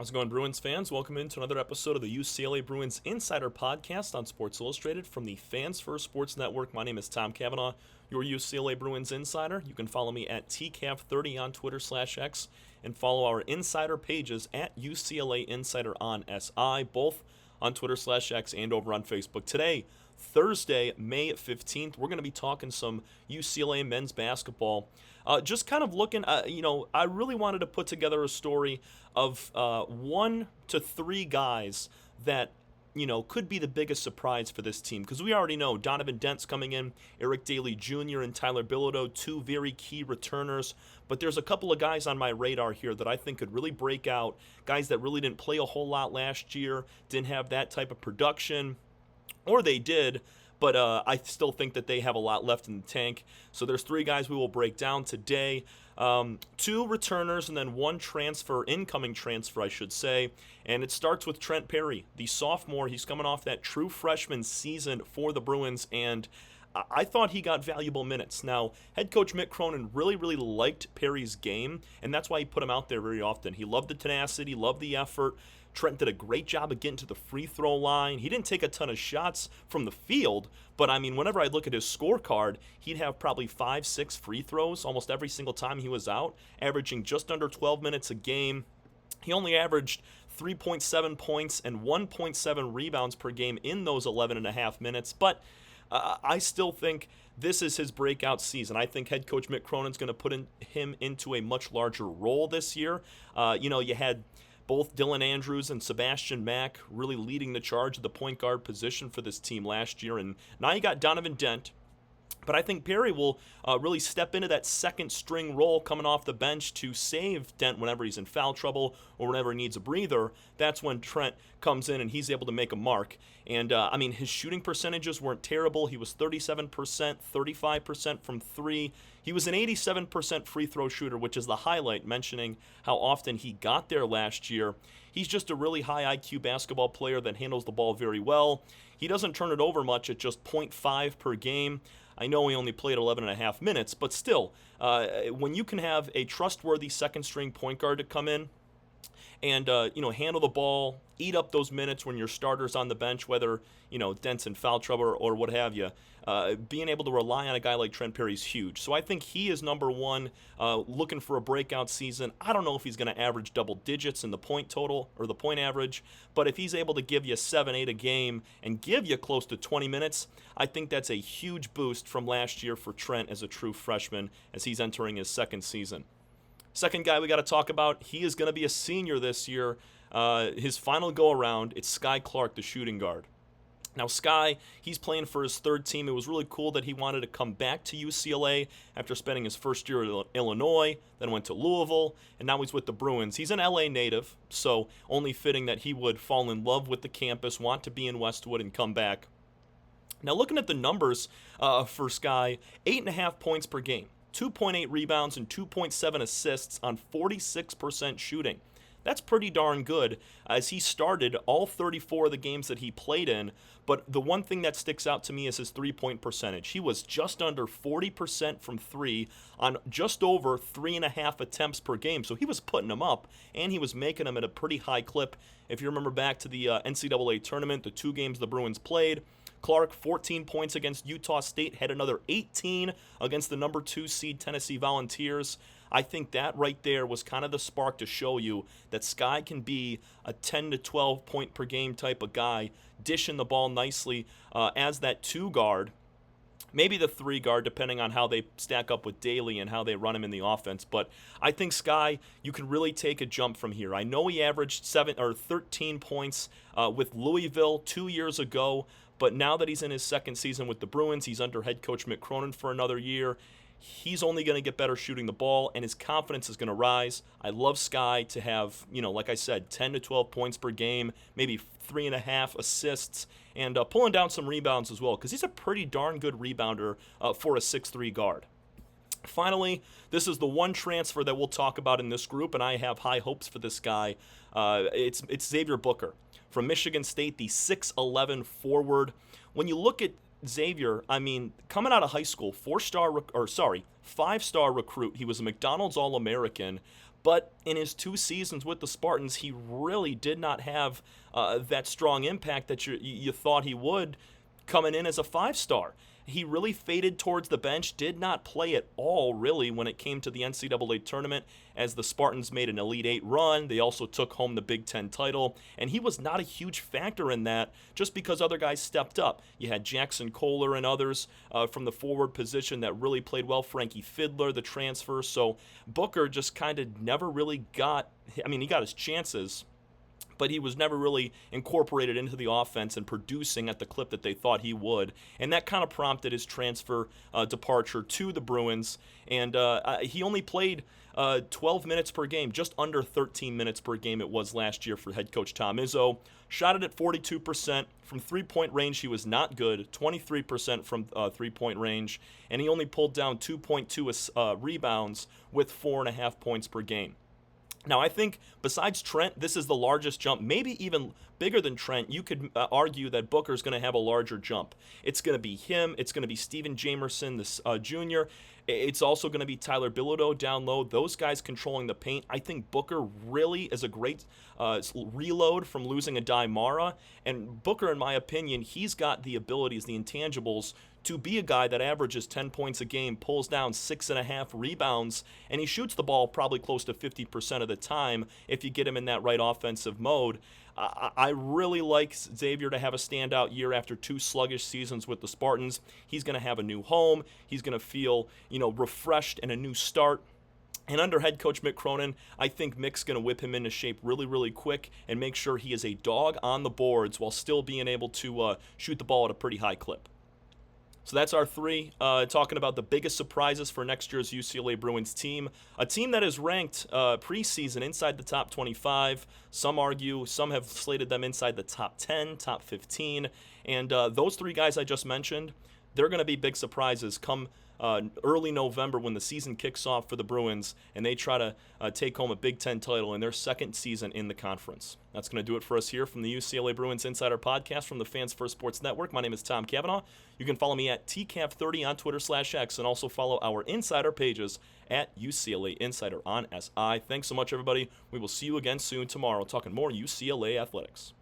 How's it going, Bruins fans? Welcome into another episode of the UCLA Bruins Insider Podcast on Sports Illustrated from the Fans First Sports Network. My name is Tom Cavanaugh, your UCLA Bruins Insider. You can follow me at TCAV30 on Twitter/X and follow our insider pages at UCLA Insider on SI, both on Twitter/X and over on Facebook. Today, Thursday, May 15th, we're going to be talking some UCLA men's basketball. Just kind of looking, I really wanted to put together a story of 1 to 3 guys that, could be the biggest surprise for this team. Because we already know Donovan Dent's coming in, Eric Daly Jr. and Tyler Bilodeau, 2 very key returners. But there's a couple of guys on my radar here that I think could really break out, guys that really didn't play a whole lot last year, didn't have that type of production, or they did, but I still think that they have a lot left in the tank. So there's 3 guys we will break down today. 2 returners and then 1 incoming transfer, I should say. And it starts with Trent Perry, the sophomore. He's coming off that true freshman season for the Bruins, and I thought he got valuable minutes. Now, head coach Mick Cronin really, really liked Perry's game, and that's why he put him out there very often. He loved the tenacity, loved the effort. Trent did a great job of getting to the free throw line. He didn't take a ton of shots from the field, but whenever I look at his scorecard, he'd have probably 5-6 free throws almost every single time he was out, averaging just under 12 minutes a game. He only averaged 3.7 points and 1.7 rebounds per game in those 11.5 minutes, but I still think this is his breakout season. I think head coach Mick Cronin's going to put him into a much larger role this year. You had both Dylan Andrews and Sebastian Mack really leading the charge of the point guard position for this team last year. And now you got Donovan Dent. But I think Perry will really step into that second string role coming off the bench to save Dent whenever he's in foul trouble or whenever he needs a breather. That's when Trent comes in and he's able to make a mark. And, his shooting percentages weren't terrible. He was 37%, 35% from 3. He was an 87% free throw shooter, which is the highlight, mentioning how often he got there last year. He's just a really high IQ basketball player that handles the ball very well. He doesn't turn it over much at just 0.5 per game. I know he only played 11.5 minutes, but still, when you can have a trustworthy second-string point guard to come in and, handle the ball, eat up those minutes when your starter's on the bench, whether, Dent's in foul trouble or what have you, being able to rely on a guy like Trent Perry is huge. So I think he is number 1, looking for a breakout season. I don't know if he's going to average double digits in the point total or the point average, but if he's able to give you 7-8 a game and give you close to 20 minutes, I think that's a huge boost from last year for Trent as a true freshman as he's entering his second season. Second guy we got to talk about, he is going to be a senior this year. His final go-around, it's Sky Clark, the shooting guard. Now, Sky, he's playing for his third team. It was really cool that he wanted to come back to UCLA after spending his first year at Illinois, then went to Louisville, and now he's with the Bruins. He's an LA native, so only fitting that he would fall in love with the campus, want to be in Westwood, and come back. Now, looking at the numbers for Sky, 8.5 points per game, 2.8 rebounds, and 2.7 assists on 46% shooting. That's pretty darn good as he started all 34 of the games that he played in, but the one thing that sticks out to me is his three-point percentage. He was just under 40% from 3 on just over 3.5 attempts per game, so he was putting them up, and he was making them at a pretty high clip. If you remember back to the NCAA tournament, the 2 games the Bruins played, Clark, 14 points against Utah State, had another 18 against the number 2 seed Tennessee Volunteers. I think that right there was kind of the spark to show you that Sky can be a 10 to 12 point per game type of guy, dishing the ball nicely as that 2 guard. Maybe the 3 guard, depending on how they stack up with Daly and how they run him in the offense. But I think Sky, you can really take a jump from here. I know he averaged 13 points with Louisville 2 years ago, but now that he's in his second season with the Bruins, he's under head coach Mick Cronin for another year. He's only going to get better shooting the ball, and his confidence is going to rise. I love Sky to have, like I said, 10 to 12 points per game, maybe 3.5 assists, and pulling down some rebounds as well, because he's a pretty darn good rebounder for a 6'3 guard. Finally, this is the one transfer that we'll talk about in this group, and I have high hopes for this guy. It's Xavier Booker from Michigan State, the 6'11 forward. When you look at Xavier, coming out of high school, 5-star recruit. He was a McDonald's All-American, But in his 2 seasons with the Spartans, he really did not have that strong impact that you thought he would coming in as a 5-star. He really faded towards the bench, did not play at all, really, when it came to the NCAA tournament, as the Spartans made an Elite 8 run. They also took home the Big Ten title, and he was not a huge factor in that just because other guys stepped up. You had Jackson Kohler and others from the forward position that really played well, Frankie Fiddler, the transfer. So Booker just kind of never really got, he got his chances, but he was never really incorporated into the offense and producing at the clip that they thought he would. And that kind of prompted his transfer departure to the Bruins. And he only played 12 minutes per game, just under 13 minutes per game it was last year for head coach Tom Izzo. Shot it at 42%. From three-point range, he was not good, 23% from three-point range. And he only pulled down 2.2 rebounds with 4.5 points per game. Now, I think besides Trent, this is the largest jump, maybe even bigger than Trent. You could argue that Booker's going to have a larger jump. It's going to be him. It's going to be Steven Jamerson, this junior. It's also going to be Tyler Bilodeau down low. Those guys controlling the paint. I think Booker really is a great reload from losing a Dai Mara. And Booker, in my opinion, he's got the abilities, the intangibles, to be a guy that averages 10 points a game, pulls down 6.5 rebounds, and he shoots the ball probably close to 50% of the time if you get him in that right offensive mode. I really like Xavier to have a standout year after 2 sluggish seasons with the Spartans. He's going to have a new home. He's going to feel, refreshed and a new start. And under head coach Mick Cronin, I think Mick's going to whip him into shape really, really quick and make sure he is a dog on the boards while still being able to shoot the ball at a pretty high clip. So that's our 3, talking about the biggest surprises for next year's UCLA Bruins team. A team that is ranked preseason inside the top 25. Some have slated them inside the top 10, top 15. And those 3 guys I just mentioned, they're going to be big surprises come early November when the season kicks off for the Bruins and they try to take home a Big Ten title in their 2nd season in the conference. That's going to do it for us here from the UCLA Bruins Insider Podcast from the Fans First Sports Network. My name is Tom Cavanaugh. You can follow me at TCAV30 on Twitter/X and also follow our insider pages at UCLA Insider on SI. Thanks so much, everybody. We will see you again soon tomorrow talking more UCLA athletics.